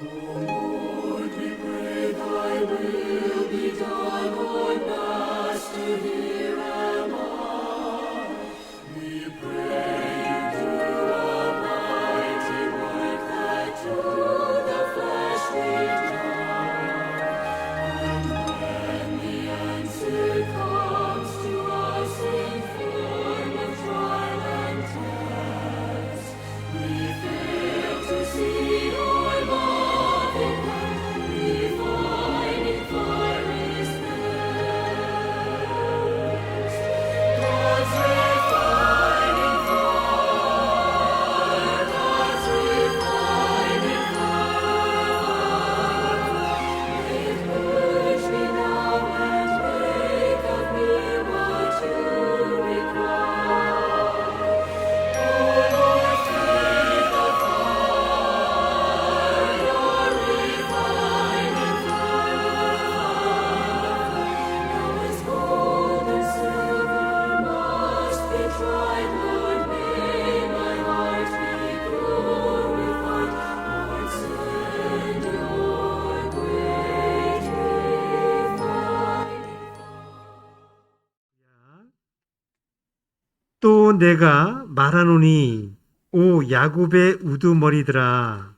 Lord, we pray thy will be done, O Master, here am I. We pray you do a mighty work that to the flesh we die. And when the answer comes to us in form of trial and test, we fail to see your loving hand refining fiery best. God's refining fire, God's refining fire, may it purge me now and make of me what you require. O Lord, take the fire, your refining fire. Now as gold and silver must be tried, Lord, may my heart be purified. Lord, send your great refining. 또 내가 말하노니 오 야곱의 우두머리들아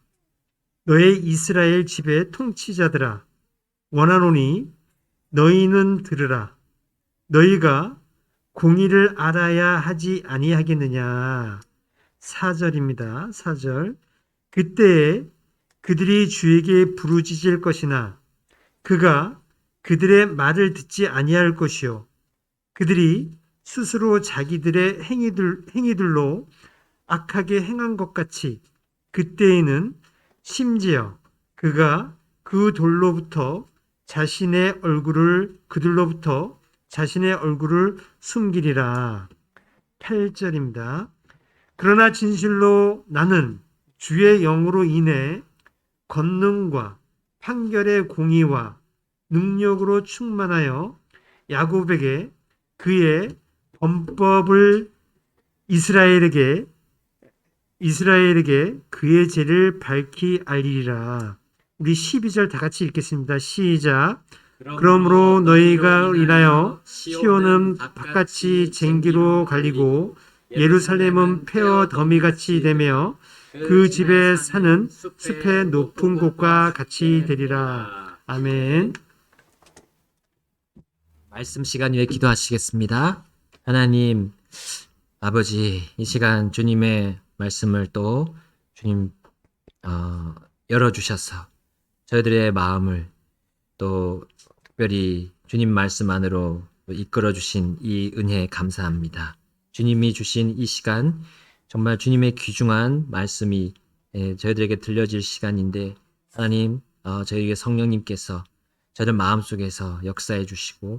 너의 이스라엘 집의 통치자들아 원하노니 너희는 들으라 너희가 공의를 알아야 하지 아니하겠느냐. 4절입니다. 4절. 그때에 그들이 주에게 부르짖을 것이나 그가 그들의 말을 듣지 아니할 것이요 그들이 스스로 자기들의 행위들로 악하게 행한 것 같이 그때에는 심지어 그가 그들로부터 자신의 얼굴을 숨기리라. 8절입니다. 그러나 진실로 나는 주의 영으로 인해 권능과 판결의 공의와 능력으로 충만하여 야곱에게 그의 범법을 이스라엘에게 그의 죄를 밝히 알리리라. 우리 12절 다 같이 읽겠습니다. 시작. 그러므로 너희가 인하여 시온은 바깥이 쟁기로 갈리고 예루살렘은 폐허 더미같이 되며 그 집에 사는 숲의 높은 곳과 같이 되리라. 아멘. 말씀 시간 위에 기도하시겠습니다. 하나님 아버지, 이 시간 주님의 말씀을 또 주님 열어주셔서 저희들의 마음을 또 특별히 주님 말씀 안으로 이끌어 주신 이 은혜에 감사합니다. 주님이 주신 이 시간 정말 주님의 귀중한 말씀이 저희들에게 들려질 시간인데 하나님 저희에게 성령님께서 저희들 마음속에서 역사해 주시고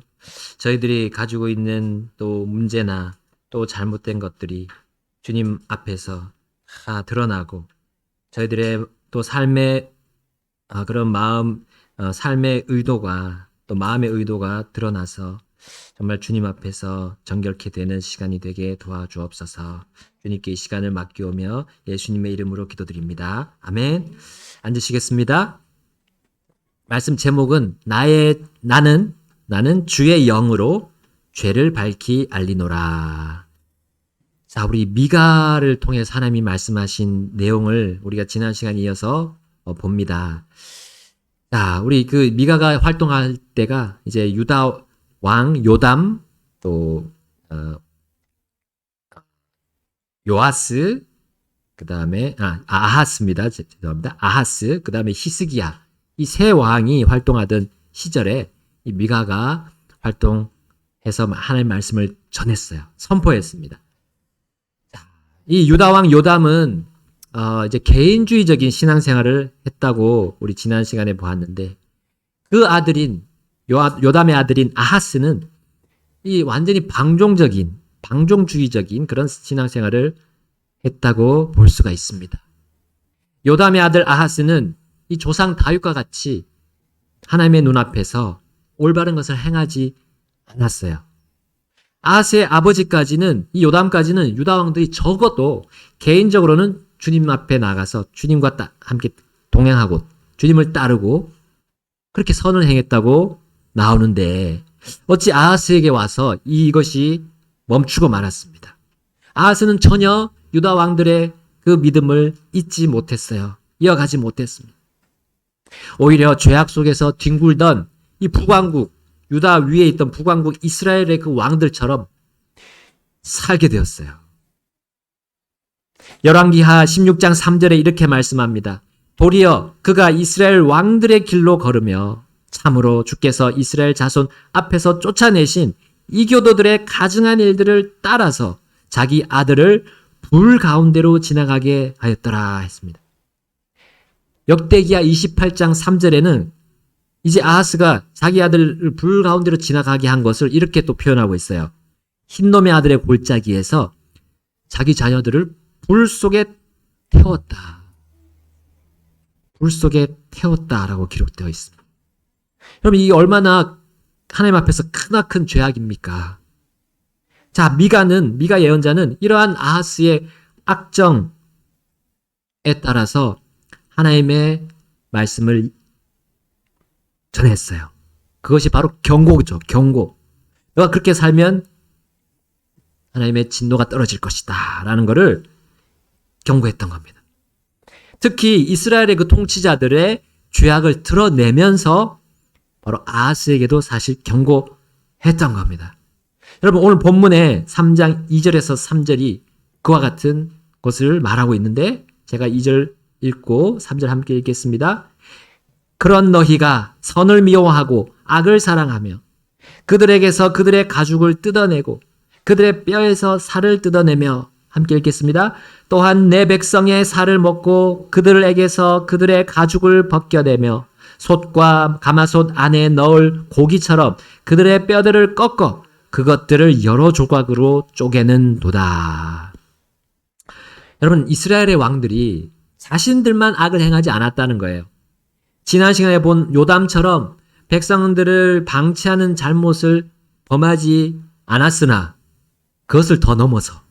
저희들이 가지고 있는 또 문제나 또 잘못된 것들이 주님 앞에서 다 드러나고 저희들의 또 삶의 그런 마음, 삶의 의도가 또 마음의 의도가 드러나서 정말 주님 앞에서 정결케 되는 시간이 되게 도와주옵소서. 주님께 이 시간을 맡기오며 예수님의 이름으로 기도드립니다. 아멘. 앉으시겠습니다. 말씀 제목은 나는 주의 영으로 죄를 밝히 알리노라. 자, 우리 미가를 통해서 하나님이 말씀하신 내용을 우리가 지난 시간에 이어서 봅니다. 자, 우리 그 미가가 활동할 때가 이제 유다 왕 요담 또 요아스 그다음에 아하스입니다. 죄송합니다. 아하스 그다음에 히스기야 이 세 왕이 활동하던 시절에 이 미가가 활동해서 하나님의 말씀을 전했어요. 선포했습니다. 자, 이 유다 왕 요담은 이제 개인주의적인 신앙생활을 했다고 우리 지난 시간에 보았는데 그 아들인 요담의 아들인 아하스는 이 완전히 방종주의적인 그런 신앙생활을 했다고 볼 수가 있습니다. 요담의 아들 아하스는 이 조상 다윗과 같이 하나님의 눈앞에서 올바른 것을 행하지 않았어요. 아하스의 아버지까지는 이 요담까지는 유다 왕들이 적어도 개인적으로는 주님 앞에 나가서 주님과 함께 동행하고 주님을 따르고 그렇게 선을 행했다고 나오는데 어찌 아하스에게 와서 이것이 멈추고 말았습니다. 아하스는 전혀 유다 왕들의 그 믿음을 잊지 못했어요. 이어가지 못했습니다. 오히려 죄악 속에서 뒹굴던 이 북왕국, 유다 위에 있던 북왕국 이스라엘의 그 왕들처럼 살게 되었어요. 열왕기하 16장 3절에 이렇게 말씀합니다. 도리어 그가 이스라엘 왕들의 길로 걸으며 참으로 주께서 이스라엘 자손 앞에서 쫓아내신 이교도들의 가증한 일들을 따라서 자기 아들을 불 가운데로 지나가게 하였더라 했습니다. 역대기하 28장 3절에는 이제 아하스가 자기 아들을 불 가운데로 지나가게 한 것을 이렇게 또 표현하고 있어요. 흰놈의 아들의 골짜기에서 자기 자녀들을 불 속에 태웠다. 불 속에 태웠다라고 기록되어 있습니다. 여러분, 이게 얼마나 하나님 앞에서 크나큰 죄악입니까? 자, 미가 예언자는 이러한 아하스의 악정에 따라서 하나님의 말씀을 전했어요. 그것이 바로 경고죠. 경고. 너가 그렇게 살면 하나님의 진노가 떨어질 것이다 라는 것을 경고했던 겁니다. 특히 이스라엘의 그 통치자들의 죄악을 드러내면서 바로 아하스에게도 사실 경고했던 겁니다. 여러분, 오늘 본문에 3장 2절에서 3절이 그와 같은 것을 말하고 있는데 제가 2절 읽고 3절 함께 읽겠습니다. 그런 너희가 선을 미워하고 악을 사랑하며 그들에게서 그들의 가죽을 뜯어내고 그들의 뼈에서 살을 뜯어내며 함께 읽겠습니다. 또한 내 백성의 살을 먹고 그들에게서 그들의 가죽을 벗겨내며 솥과 가마솥 안에 넣을 고기처럼 그들의 뼈들을 꺾어 그것들을 여러 조각으로 쪼개는도다. 여러분, 이스라엘의 왕들이 자신들만 악을 행하지 않았다는 거예요. 지난 시간에 본 요담처럼 백성들을 방치하는 잘못을 범하지 않았으나 그것을 더 넘어서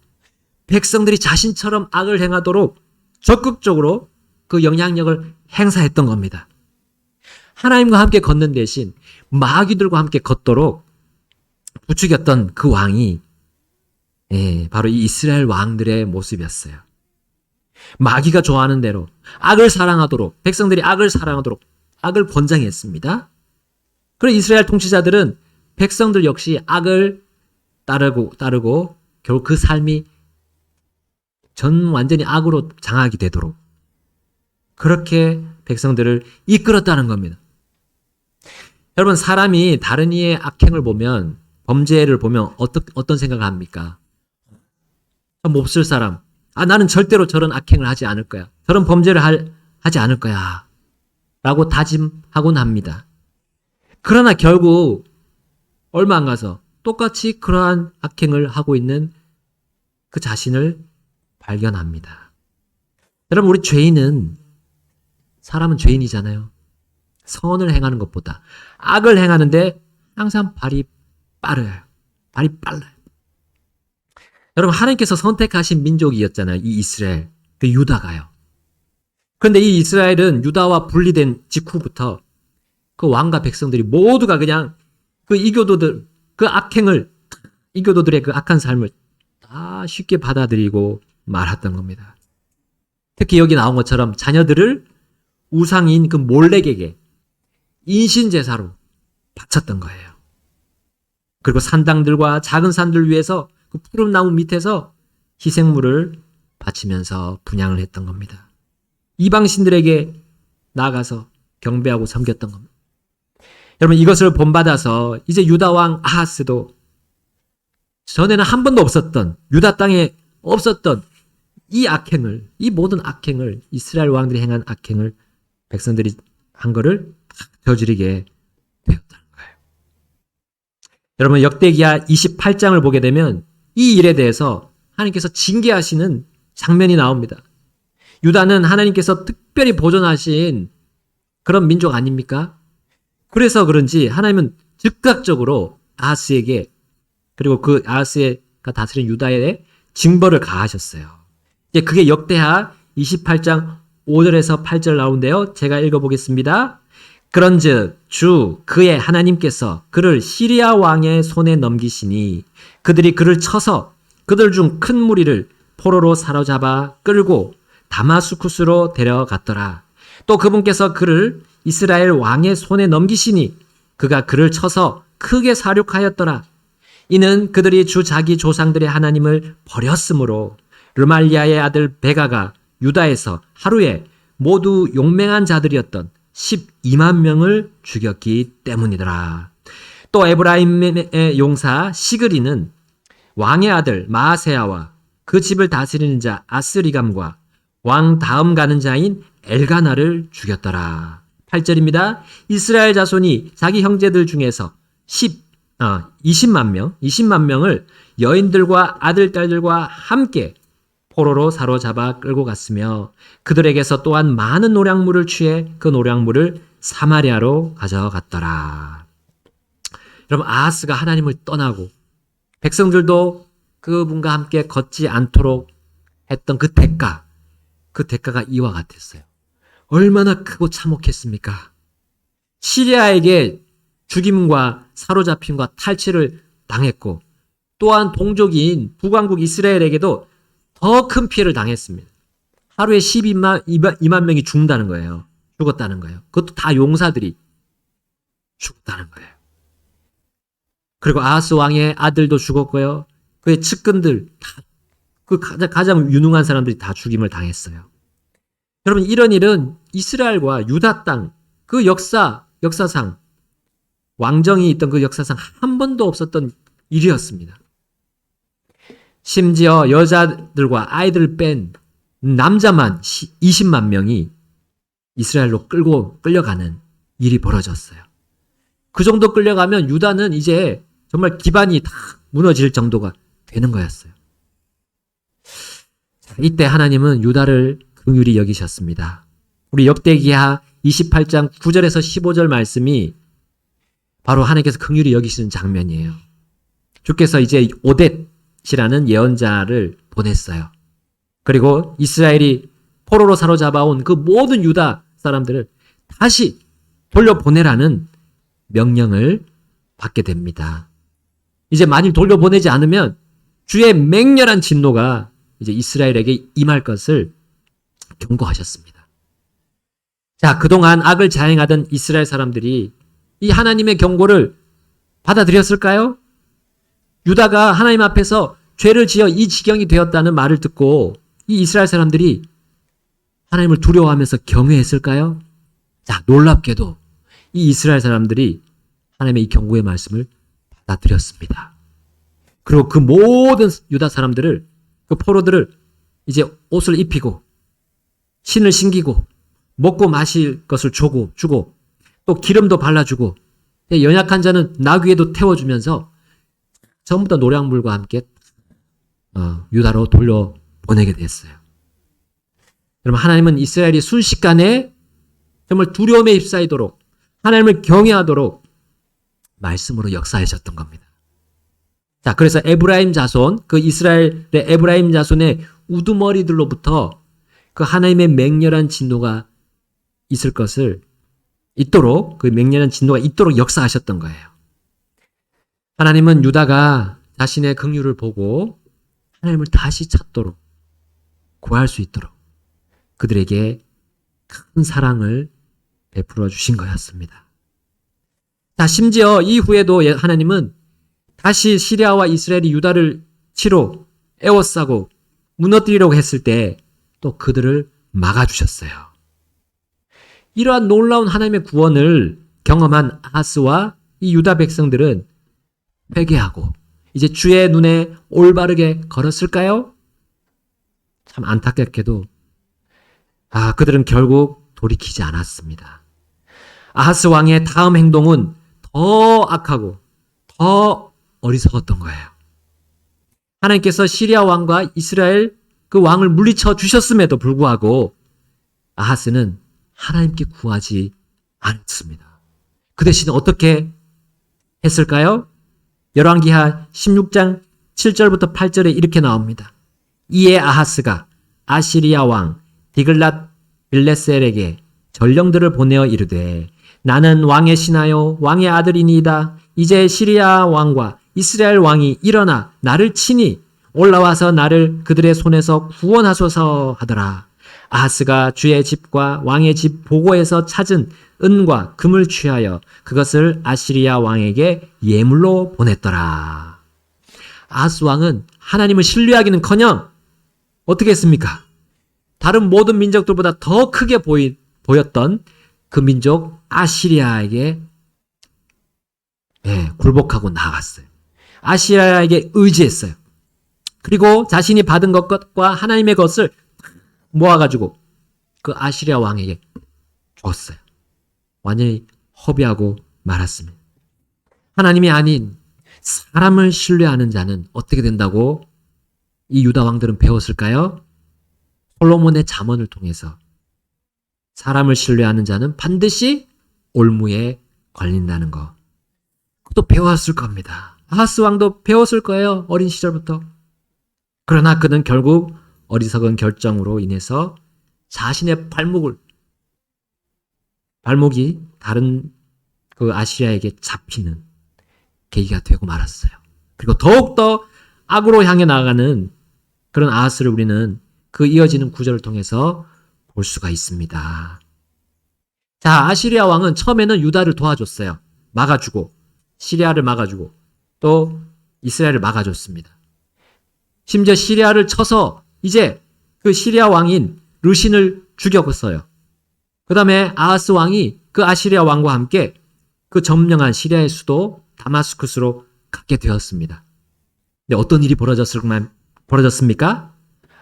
백성들이 자신처럼 악을 행하도록 적극적으로 그 영향력을 행사했던 겁니다. 하나님과 함께 걷는 대신 마귀들과 함께 걷도록 부추겼던 그 왕이 바로 이 이스라엘 왕들의 모습이었어요. 마귀가 좋아하는 대로 악을 사랑하도록, 백성들이 악을 사랑하도록 악을 권장했습니다. 그리고 이스라엘 통치자들은 백성들 역시 악을 따르고 결국 그 삶이 완전히 악으로 장악이 되도록 그렇게 백성들을 이끌었다는 겁니다. 여러분, 사람이 다른 이의 악행을 보면, 범죄를 보면 어떤 생각을 합니까? 몹쓸 사람. 나는 절대로 저런 악행을 하지 않을 거야. 저런 범죄를 하지 않을 거야. 라고 다짐하곤 합니다. 그러나 결국 얼마 안 가서 똑같이 그러한 악행을 하고 있는 그 자신을 발견합니다. 여러분, 우리 사람은 죄인이잖아요. 선을 행하는 것보다 악을 행하는데 항상 발이 빠르요. 발이 빨라요. 여러분, 하나님께서 선택하신 민족이었잖아요. 이 이스라엘, 그 유다가요. 그런데 이 이스라엘은 유다와 분리된 직후부터 그 왕과 백성들이 모두가 그냥 그 이교도들의 그 악한 삶을 다 쉽게 받아들이고 말았던 겁니다. 특히 여기 나온 것처럼 자녀들을 우상인 그 몰렉에게 인신제사로 바쳤던 거예요. 그리고 산당들과 작은 산들 위에서 그 푸른 나무 밑에서 희생물을 바치면서 분향을 했던 겁니다. 이방신들에게 나아가서 경배하고 섬겼던 겁니다. 여러분, 이것을 본받아서 이제 유다 왕 아하스도 전에는 한 번도 없었던, 유다 땅에 없었던 이 모든 악행을, 이스라엘 왕들이 행한 악행을 백성들이 한 거를 저지르게 되었다는 거예요. 여러분, 역대기하 28장을 보게 되면 이 일에 대해서 하나님께서 징계하시는 장면이 나옵니다. 유다는 하나님께서 특별히 보존하신 그런 민족 아닙니까? 그래서 그런지 하나님은 즉각적으로 아하스에게, 그리고 그 아하스가 다스린 유다에 징벌을 가하셨어요. 이제 그게 역대하 28장 5절에서 8절 나오는데요. 제가 읽어보겠습니다. 그런즉 주 그의 하나님께서 그를 시리아 왕의 손에 넘기시니 그들이 그를 쳐서 그들 중 큰 무리를 포로로 사로잡아 끌고 다마스쿠스로 데려갔더라. 또 그분께서 그를 이스라엘 왕의 손에 넘기시니 그가 그를 쳐서 크게 사륙하였더라. 이는 그들이 주 자기 조상들의 하나님을 버렸으므로 르말리아의 아들 베가가 유다에서 하루에 모두 용맹한 자들이었던 12만 명을 죽였기 때문이더라. 또 에브라임의 용사 시그리는 왕의 아들 마아세야와 그 집을 다스리는 자 아스리감과 왕 다음 가는 자인 엘가나를 죽였더라. 8절입니다. 이스라엘 자손이 자기 형제들 중에서 20만 명을 여인들과 아들, 딸들과 함께 포로로 사로잡아 끌고 갔으며 그들에게서 또한 많은 노량물을 취해 그 노량물을 사마리아로 가져갔더라. 여러분, 아하스가 하나님을 떠나고 백성들도 그분과 함께 걷지 않도록 했던 그 대가가 이와 같았어요. 얼마나 크고 참혹했습니까? 시리아에게 죽임과 사로잡힘과 탈취를 당했고 또한 동족인 북왕국 이스라엘에게도 더 큰 피해를 당했습니다. 하루에 12만 명이 죽는다는 거예요. 죽었다는 거예요. 그것도 다 용사들이 죽었다는 거예요. 그리고 아하스 왕의 아들도 죽었고요. 그의 측근들, 그 가장 유능한 사람들이 다 죽임을 당했어요. 여러분, 이런 일은 이스라엘과 유다 땅, 그 역사상, 왕정이 있던 그 역사상 한 번도 없었던 일이었습니다. 심지어 여자들과 아이들을 뺀 남자만 20만 명이 이스라엘로 끌려가는 일이 벌어졌어요. 그 정도 끌려가면 유다는 이제 정말 기반이 다 무너질 정도가 되는 거였어요. 이때 하나님은 유다를 긍휼히 여기셨습니다. 우리 역대기하 28장 9절에서 15절 말씀이 바로 하나님께서 긍휼히 여기시는 장면이에요. 주께서 이제 오뎃이라는 예언자를 보냈어요. 그리고 이스라엘이 포로로 사로잡아온 그 모든 유다 사람들을 다시 돌려보내라는 명령을 받게 됩니다. 이제 만일 돌려보내지 않으면 주의 맹렬한 진노가 이제 이스라엘에게 임할 것을 경고하셨습니다. 자, 그동안 악을 자행하던 이스라엘 사람들이 이 하나님의 경고를 받아들였을까요? 유다가 하나님 앞에서 죄를 지어 이 지경이 되었다는 말을 듣고 이 이스라엘 사람들이 하나님을 두려워하면서 경외했을까요? 자, 놀랍게도 이 이스라엘 사람들이 하나님의 이 경고의 말씀을 받아들였습니다. 그리고 그 모든 유다 사람들을, 그 포로들을 이제 옷을 입히고 신을 신기고 먹고 마실 것을 주고 또 기름도 발라주고 연약한 자는 나귀에도 태워주면서 전부 다 노량물과 함께 유다로 돌려보내게 됐어요. 여러분, 하나님은 이스라엘이 순식간에 정말 두려움에 휩싸이도록 하나님을 경외하도록 말씀으로 역사하셨던 겁니다. 자, 그래서 에브라임 자손, 그 이스라엘의 에브라임 자손의 우두머리들로부터 그 하나님의 맹렬한 진노가 있을 것을 있도록, 그 맹렬한 진노가 있도록 역사하셨던 거예요. 하나님은 유다가 자신의 긍휼을 보고 하나님을 다시 찾도록, 구할 수 있도록 그들에게 큰 사랑을 베풀어 주신 거였습니다. 자, 심지어 이후에도 하나님은 다시 시리아와 이스라엘이 유다를 치로 에워싸고 무너뜨리려고 했을 때 또 그들을 막아주셨어요. 이러한 놀라운 하나님의 구원을 경험한 아하스와 이 유다 백성들은 회개하고 이제 주의 눈에 올바르게 걸었을까요? 참 안타깝게도 그들은 결국 돌이키지 않았습니다. 아하스 왕의 다음 행동은 더 악하고 더 어리석었던 거예요. 하나님께서 시리아 왕과 이스라엘 그 왕을 물리쳐 주셨음에도 불구하고 아하스는 하나님께 구하지 않았습니다. 그 대신 어떻게 했을까요? 열왕기하 16장 7절부터 8절에 이렇게 나옵니다. 이에 아하스가 아시리아 왕 디글랏 빌레셀에게 전령들을 보내어 이르되 나는 왕의 신하요 왕의 아들이니이다. 이제 시리아 왕과 이스라엘 왕이 일어나 나를 치니 올라와서 나를 그들의 손에서 구원하소서 하더라. 아하스가 주의 집과 왕의 집 보고에서 찾은 은과 금을 취하여 그것을 아시리아 왕에게 예물로 보냈더라. 아하스 왕은 하나님을 신뢰하기는커녕 어떻게 했습니까? 다른 모든 민족들보다 더 크게 보였던 그 민족 아시리아에게 굴복하고 나아갔어요. 아시리아에게 의지했어요. 그리고 자신이 받은 것과 하나님의 것을 모아가지고 그 아시리아 왕에게 줬어요. 완전히 허비하고 말았습니다. 하나님이 아닌 사람을 신뢰하는 자는 어떻게 된다고 이 유다 왕들은 배웠을까요? 솔로몬의 잠언을 통해서 사람을 신뢰하는 자는 반드시 올무에 걸린다는 거. 그것도 배웠을 겁니다. 아하스 왕도 배웠을 거예요. 어린 시절부터. 그러나 그는 결국 어리석은 결정으로 인해서 자신의 발목이 다른 그 아시리아에게 잡히는 계기가 되고 말았어요. 그리고 더욱더 악으로 향해 나아가는 그런 아하스를 우리는 그 이어지는 구절을 통해서 볼 수가 있습니다. 자, 아시리아 왕은 처음에는 유다를 도와줬어요. 막아주고, 시리아를 막아주고, 또 이스라엘을 막아줬습니다. 심지어 시리아를 쳐서 이제 그 시리아 왕인 르신을 죽였어요. 그 다음에 아하스 왕이 그 아시리아 왕과 함께 그 점령한 시리아의 수도 다마스쿠스로 가게 되었습니다. 근데 어떤 일이 벌어졌습니까?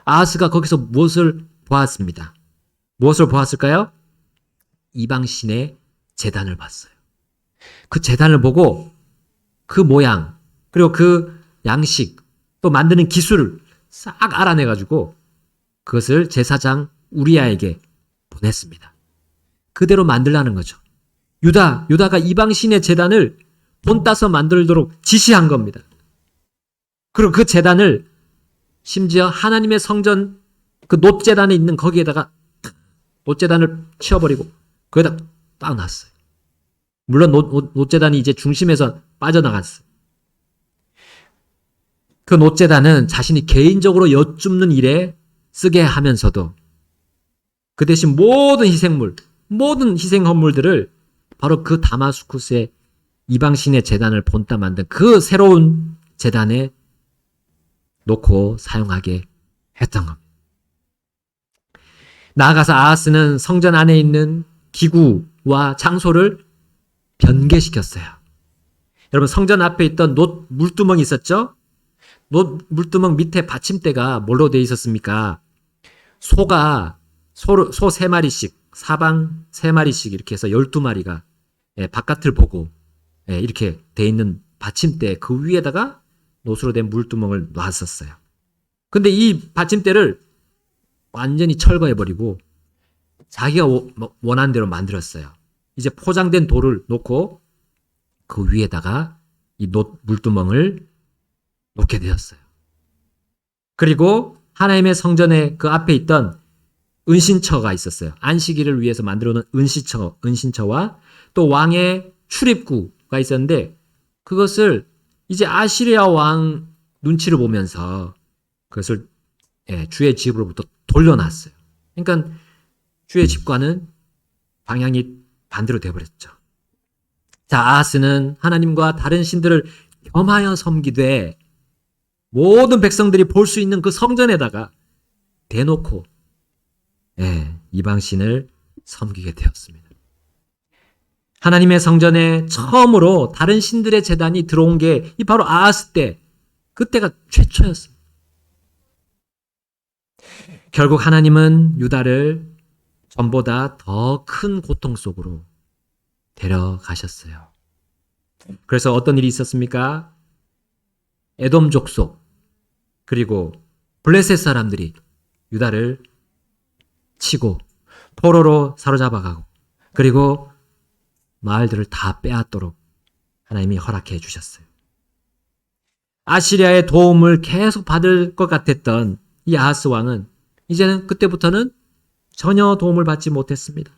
아하스가 거기서 무엇을 보았습니다. 무엇을 보았을까요? 이방신의 제단을 봤어요. 그 제단을 보고 그 모양, 그리고 그 양식, 또 만드는 기술을 싹 알아내가지고 그것을 제사장 우리아에게 보냈습니다. 그대로 만들라는 거죠. 유다가 이방신의 제단을 본따서 만들도록 지시한 겁니다. 그리고 그 제단을 심지어 하나님의 성전 그 놋제단에 있는 거기에다가 놋제단을 치워버리고 거기다 딱 놨어요. 물론 놋제단이 이제 중심에서 빠져나갔어요. 그 놋제단은 자신이 개인적으로 엿줍는 일에 쓰게 하면서도 그 대신 모든 희생 헌물들을 바로 그 다마스쿠스의 이방신의 제단을 본따 만든 그 새로운 제단에 놓고 사용하게 했던 겁니다. 나아가서 아하스는 성전 안에 있는 기구와 장소를 변개시켰어요. 여러분, 성전 앞에 있던 놋 물두멍이 있었죠? 놋 물두멍 밑에 받침대가 뭘로 되어 있었습니까? 소 3마리씩, 사방 3마리씩 이렇게 해서 12마리가 바깥을 보고 이렇게 되어 있는 받침대 그 위에다가 놋으로 된 물두멍을 놨었어요. 근데 이 받침대를 완전히 철거해버리고 자기가 원하는 대로 만들었어요. 이제 포장된 돌을 놓고 그 위에다가 이 놋 물두멍을 놓게 되었어요. 그리고 하나님의 성전의 그 앞에 있던 은신처가 있었어요. 안식일을 위해서 만들어 놓은 은신처와 또 왕의 출입구가 있었는데 그것을 이제 아시리아 왕 눈치를 보면서 그것을 주의 집으로부터 돌려놨어요. 그러니까 주의 집과는 방향이 반대로 되어버렸죠. 자, 아하스는 하나님과 다른 신들을 겸하여 섬기되 모든 백성들이 볼 수 있는 그 성전에다가 대놓고 이방신을 섬기게 되었습니다. 하나님의 성전에 처음으로 다른 신들의 제단이 들어온 게 이 바로 아하스 때, 그때가 최초였습니다. 결국 하나님은 유다를 전보다 더 큰 고통 속으로 데려가셨어요. 그래서 어떤 일이 있었습니까? 에돔 족속 그리고 블레셋 사람들이 유다를 치고 포로로 사로잡아가고 그리고 마을들을 다 빼앗도록 하나님이 허락해 주셨어요. 아시리아의 도움을 계속 받을 것 같았던 이 아하스 왕은 이제는 그때부터는 전혀 도움을 받지 못했습니다.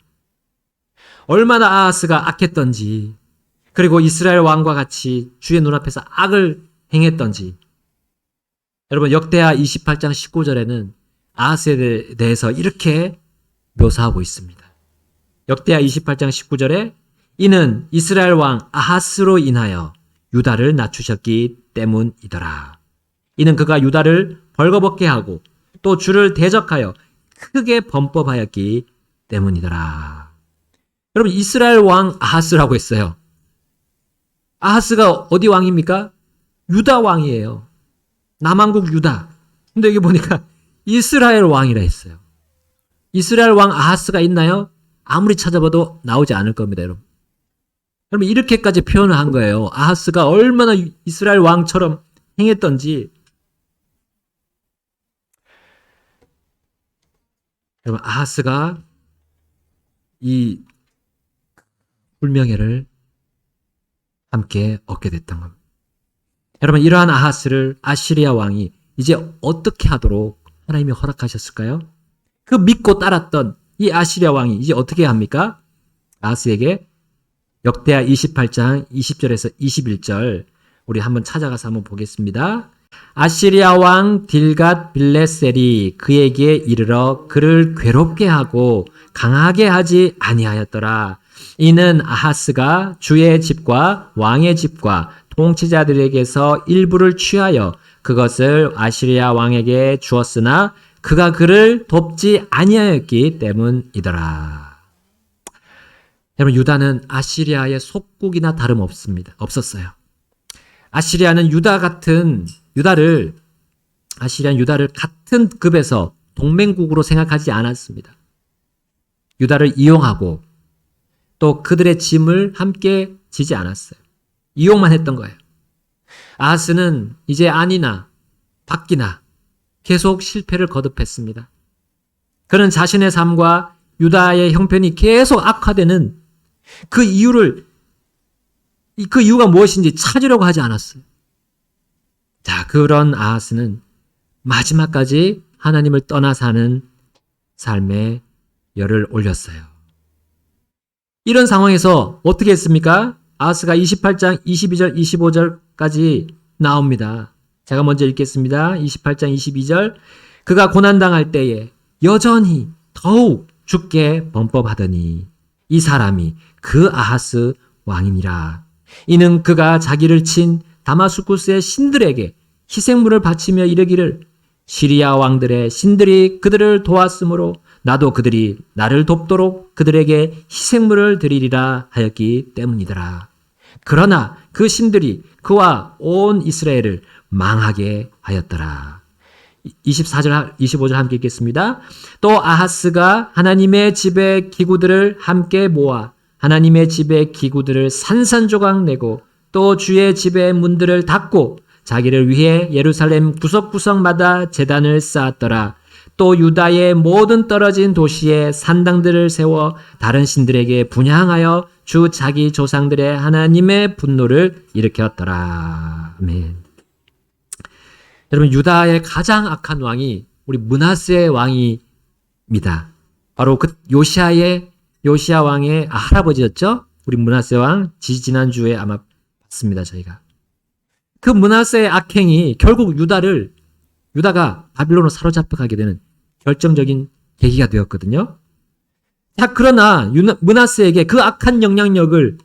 얼마나 아하스가 악했던지, 그리고 이스라엘 왕과 같이 주의 눈앞에서 악을 행했던지. 여러분, 역대하 28장 19절에는 아하스에 대해서 이렇게 묘사하고 있습니다. 역대하 28장 19절에 이는 이스라엘 왕 아하스로 인하여 유다를 낮추셨기 때문이더라. 이는 그가 유다를 벌거벗게 하고 또 주를 대적하여 크게 범법하였기 때문이더라. 여러분, 이스라엘 왕 아하스라고 했어요. 아하스가 어디 왕입니까? 유다 왕이에요. 남왕국 유다. 근데 여기 보니까 이스라엘 왕이라 했어요. 이스라엘 왕 아하스가 있나요? 아무리 찾아봐도 나오지 않을 겁니다, 여러분. 여러분, 이렇게까지 표현을 한 거예요. 아하스가 얼마나 이스라엘 왕처럼 행했던지. 여러분, 아하스가 이 불명예를 함께 얻게 됐던 겁니다. 여러분, 이러한 아하스를 아시리아 왕이 이제 어떻게 하도록 하나님이 허락하셨을까요? 그 믿고 따랐던 이 아시리아 왕이 이제 어떻게 합니까? 아하스에게 역대하 28장 20절에서 21절 우리 한번 찾아가서 한번 보겠습니다. 아시리아 왕 딜갓 빌레셀이 그에게 이르러 그를 괴롭게 하고 강하게 하지 아니하였더라. 이는 아하스가 주의 집과 왕의 집과 통치자들에게서 일부를 취하여 그것을 아시리아 왕에게 주었으나 그가 그를 돕지 아니하였기 때문이더라. 여러분, 유다는 아시리아의 속국이나 없었어요. 아시리아는 아시리아는 유다를 같은 급에서 동맹국으로 생각하지 않았습니다. 유다를 이용하고 또 그들의 짐을 함께 지지 않았어요. 이용만 했던 거예요. 아하스는 이제 아니나 바뀌나 계속 실패를 거듭했습니다. 그는 자신의 삶과 유다의 형편이 계속 악화되는 그 이유가 무엇인지 찾으려고 하지 않았어요. 자, 그런 아하스는 마지막까지 하나님을 떠나 사는 삶에 열을 올렸어요. 이런 상황에서 어떻게 했습니까? 아하스가 28장 22절 25절까지 나옵니다. 제가 먼저 읽겠습니다. 28장 22절. 그가 고난당할 때에 여전히 더욱 죽게 범법하더니 이 사람이 그 아하스 왕이니라. 이는 그가 자기를 친 다마스쿠스의 신들에게 희생물을 바치며 이르기를 시리아 왕들의 신들이 그들을 도왔으므로 나도 그들이 나를 돕도록 그들에게 희생물을 드리리라 하였기 때문이더라. 그러나 그 신들이 그와 온 이스라엘을 망하게 하였더라. 24절, 25절 함께 읽겠습니다. 또 아하스가 하나님의 집의 기구들을 함께 모아 하나님의 집의 기구들을 산산조각 내고 또 주의 집의 문들을 닫고 자기를 위해 예루살렘 구석구석마다 제단을 쌓았더라. 또 유다의 모든 떨어진 도시에 산당들을 세워 다른 신들에게 분향하여 주 자기 조상들의 하나님의 분노를 일으켰더라. 아멘. 여러분, 유다의 가장 악한 왕이 우리 므낫세 왕입니다. 바로 그 요시야 왕의 할아버지였죠. 우리 므낫세 왕 지난주에 아마 봤습니다, 저희가. 그 므낫세의 악행이 결국 유다가 바빌론으로 사로잡혀가게 되는 결정적인 계기가 되었거든요. 자, 그러나 므낫세에게 그 악한 영향력을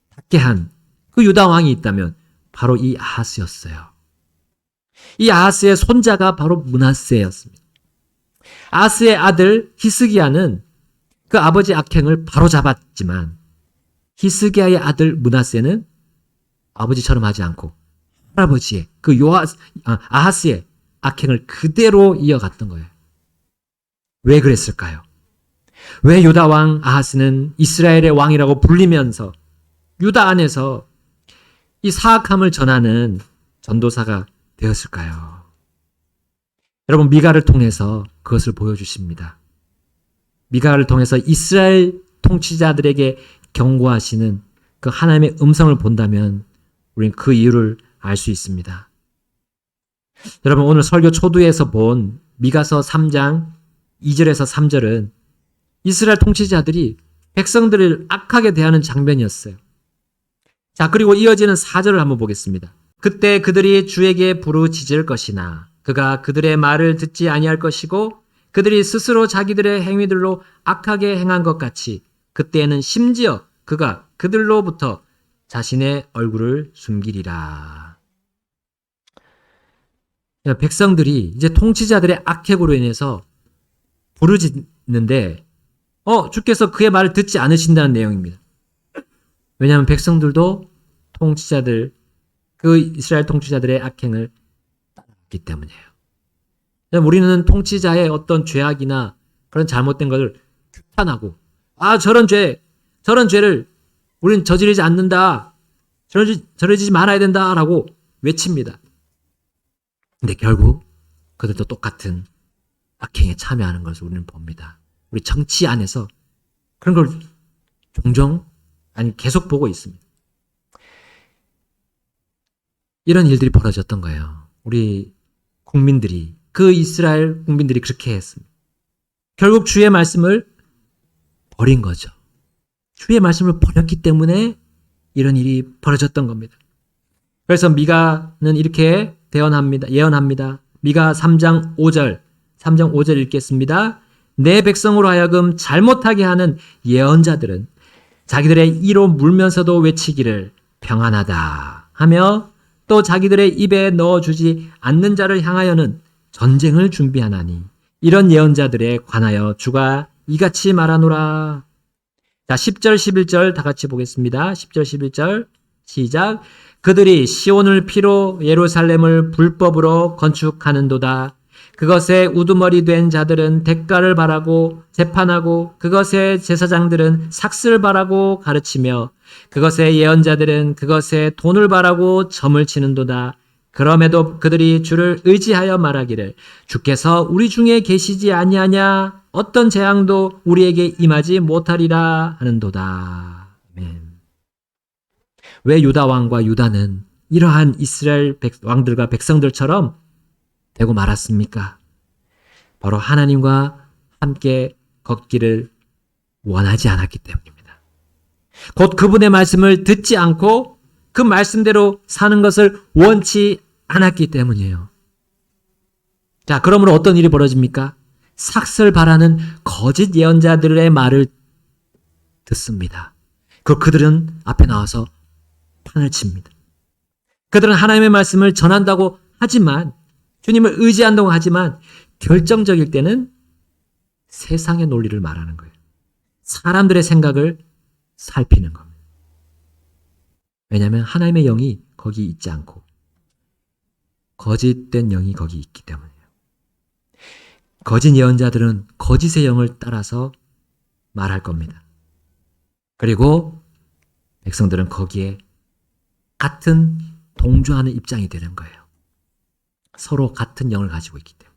받게 한 그 유다 왕이 있다면 바로 이 아하스였어요. 이 아하스의 손자가 바로 므낫세였습니다. 아하스의 아들 히스기야는 그 아버지 악행을 바로잡았지만 히스기야의 아들 므낫세는 아버지처럼 하지 않고 할아버지의 아하스의 악행을 그대로 이어갔던 거예요. 왜 그랬을까요? 왜 유다 왕 아하스는 이스라엘의 왕이라고 불리면서 유다 안에서 이 사악함을 전하는 전도사가 되었을까요? 여러분, 미가를 통해서 그것을 보여주십니다. 미가를 통해서 이스라엘 통치자들에게 경고하시는 그 하나님의 음성을 본다면 우리는 그 이유를 알 수 있습니다. 여러분, 오늘 설교 초두에서 본 미가서 3장 2절에서 3절은 이스라엘 통치자들이 백성들을 악하게 대하는 장면이었어요. 자, 그리고 이어지는 4절을 한번 보겠습니다. 그때 그들이 주에게 부르짖을 것이나 그가 그들의 말을 듣지 아니할 것이고 그들이 스스로 자기들의 행위들로 악하게 행한 것 같이 그때에는 심지어 그가 그들로부터 자신의 얼굴을 숨기리라. 백성들이 이제 통치자들의 악행으로 인해서 부르짖는데 주께서 그의 말을 듣지 않으신다는 내용입니다. 왜냐하면 백성들도 통치자들, 그 이스라엘 통치자들의 악행을 따랐기 때문이에요. 우리는 통치자의 어떤 죄악이나 그런 잘못된 것을 규탄하고 저런 죄를 우리는 저지르지 않는다. 저러지 말아야 된다라고 외칩니다. 근데 결국 그들도 똑같은 악행에 참여하는 것을 우리는 봅니다. 우리 정치 안에서 그런 걸 종종 계속 보고 있습니다. 이런 일들이 벌어졌던 거예요. 우리 국민들이, 그 이스라엘 국민들이 그렇게 했습니다. 결국 주의 말씀을 버린 거죠. 주의 말씀을 버렸기 때문에 이런 일이 벌어졌던 겁니다. 그래서 미가는 이렇게 예언합니다. 미가 3장 5절 읽겠습니다. 내 백성으로 하여금 잘못하게 하는 예언자들은 자기들의 이로 물면서도 외치기를 평안하다 하며 또 자기들의 입에 넣어주지 않는 자를 향하여는 전쟁을 준비하나니 이런 예언자들에 관하여 주가 이같이 말하노라. 자, 10절 11절 다 같이 보겠습니다. 10절 11절 시작. 그들이 시온을 피로 예루살렘을 불법으로 건축하는도다. 그것에 우두머리 된 자들은 대가를 바라고 재판하고 그것의 제사장들은 삭슬 바라고 가르치며 그것의 예언자들은 그것에 돈을 바라고 점을 치는도다. 그럼에도 그들이 주를 의지하여 말하기를 주께서 우리 중에 계시지 아니하냐 어떤 재앙도 우리에게 임하지 못하리라 하는도다. 아멘. 왜 유다 왕과 유다는 이러한 이스라엘 왕들과 백성들처럼 되고 말았습니까? 바로 하나님과 함께 걷기를 원하지 않았기 때문입니다. 곧 그분의 말씀을 듣지 않고 그 말씀대로 사는 것을 원치 않았기 때문이에요. 자, 그러므로 어떤 일이 벌어집니까? 삭슬 바라는 거짓 예언자들의 말을 듣습니다. 그리고 그들은 앞에 나와서 판을 칩니다. 그들은 하나님의 말씀을 전한다고 하지만 주님을 의지한다고 하지만 결정적일 때는 세상의 논리를 말하는 거예요. 사람들의 생각을 살피는 겁니다. 왜냐하면 하나님의 영이 거기 있지 않고 거짓된 영이 거기 있기 때문이에요. 거짓 예언자들은 거짓의 영을 따라서 말할 겁니다. 그리고 백성들은 거기에 같은 동조하는 입장이 되는 거예요. 서로 같은 영을 가지고 있기 때문에.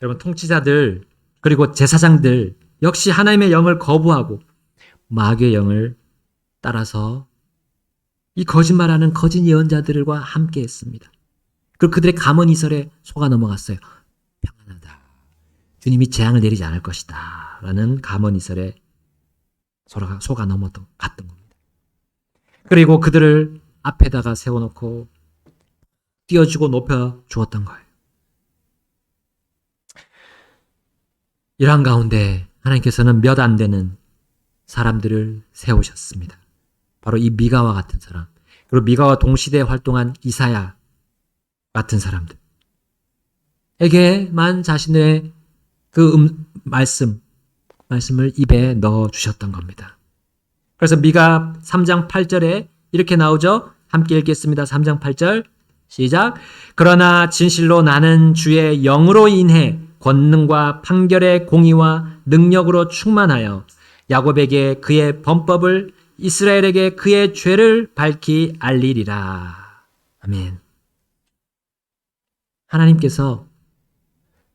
여러분, 통치자들 그리고 제사장들 역시 하나님의 영을 거부하고 마귀의 영을 따라서 이 거짓말하는 거짓 예언자들과 함께 했습니다. 그리고 그들의 감언이설에 속아 넘어갔어요. 평안하다. 주님이 재앙을 내리지 않을 것이다. 라는 감언이설에 속아 넘어갔던 겁니다. 그리고 그들을 앞에다가 세워놓고 띄워주고 높여주었던 거예요. 이러한 가운데 하나님께서는 몇 안 되는 사람들을 세우셨습니다. 바로 이 미가와 같은 사람, 그리고 미가와 동시대에 활동한 이사야 같은 사람들에게만 자신의 그 말씀을 입에 넣어주셨던 겁니다. 그래서 미가 3장 8절에 이렇게 나오죠. 함께 읽겠습니다. 3장 8절 시작. 그러나 진실로 나는 주의 영으로 인해 권능과 판결의 공의와 능력으로 충만하여 야곱에게 그의 범법을 이스라엘에게 그의 죄를 밝히 알리리라. 아멘. 하나님께서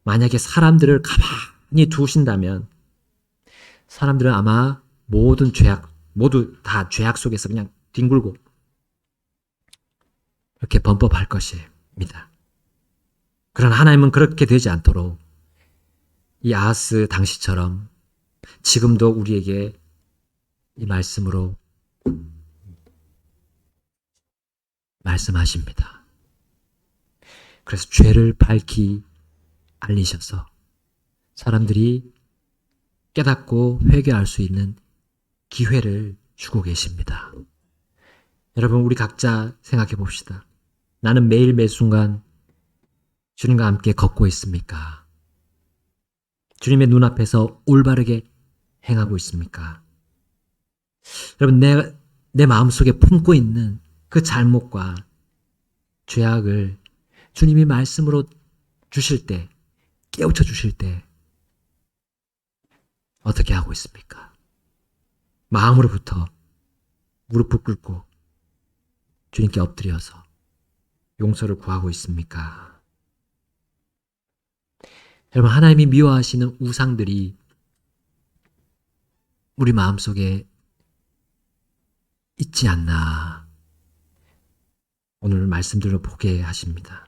만약에 사람들을 가만히 두신다면 사람들은 아마 모두 다 죄악 속에서 그냥 뒹굴고 이렇게 범법할 것입니다. 그러나 하나님은 그렇게 되지 않도록 이 아하스 당시처럼 지금도 우리에게 이 말씀으로 말씀하십니다. 그래서 죄를 밝히 알리셔서 사람들이 깨닫고 회개할 수 있는 기회를 주고 계십니다. 여러분, 우리 각자 생각해 봅시다. 나는 매일 매순간 주님과 함께 걷고 있습니까? 주님의 눈앞에서 올바르게 행하고 있습니까? 여러분, 내 마음속에 품고 있는 그 잘못과 죄악을 주님이 말씀으로 주실 때, 깨우쳐 주실 때 어떻게 하고 있습니까? 마음으로부터 무릎을 꿇고 주님께 엎드려서 용서를 구하고 있습니까? 여러분, 하나님이 미워하시는 우상들이 우리 마음속에 있지 않나 오늘 말씀들을 보게 하십니다.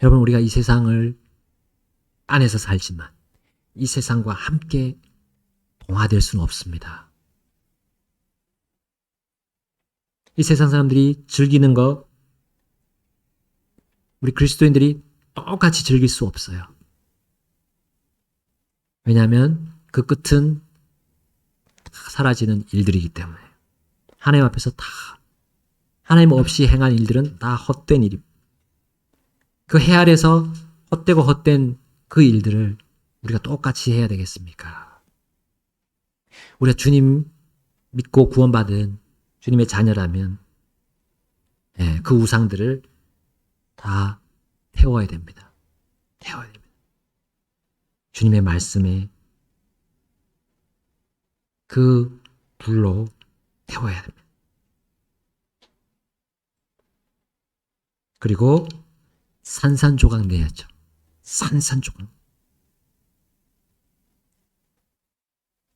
여러분, 우리가 이 세상을 안에서 살지만 이 세상과 함께 동화될 수는 없습니다. 이 세상 사람들이 즐기는 거 우리 그리스도인들이 똑같이 즐길 수 없어요. 왜냐하면 그 끝은 다 사라지는 일들이기 때문에. 하나님 앞에서 다 하나님 없이 행한 일들은 다 헛된 일입니다. 그 해 아래서 헛되고 헛된 그 일들을 우리가 똑같이 해야 되겠습니까? 우리가 주님 믿고 구원받은 주님의 자녀라면 그 우상들을 다 태워야 됩니다. 태워야 됩니다. 주님의 말씀에 그 불로 태워야 됩니다. 그리고 산산조각 내야죠. 산산조각.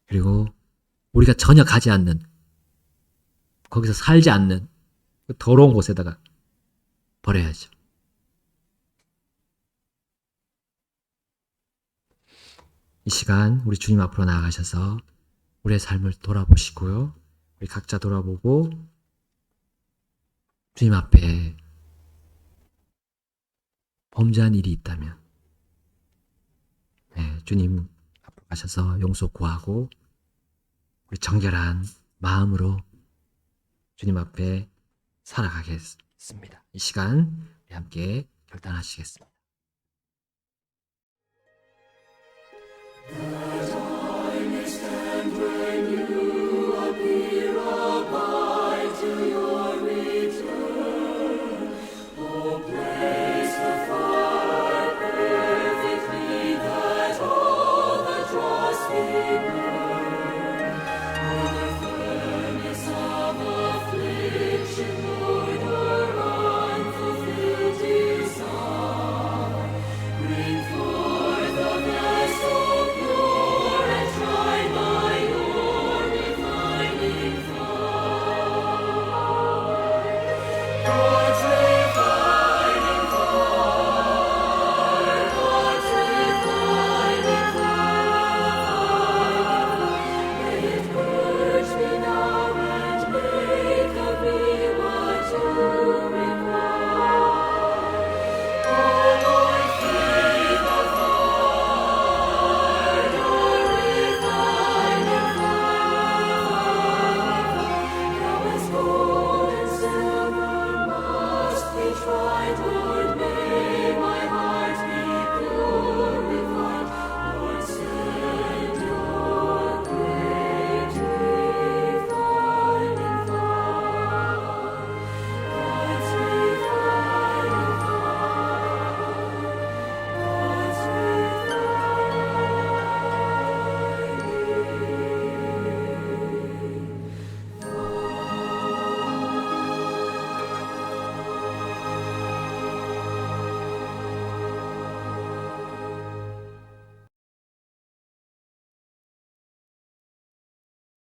그리고 우리가 전혀 가지 않는, 거기서 살지 않는 그 더러운 곳에다가 버려야죠. 이 시간 우리 주님 앞으로 나아가셔서 우리의 삶을 돌아보시고요. 우리 각자 돌아보고 주님 앞에 범죄한 일이 있다면 주님 앞으로 가셔서 용서 구하고 우리 정결한 마음으로 주님 앞에 살아가겠습니다. 이 시간 우리 함께 결단하시겠습니다.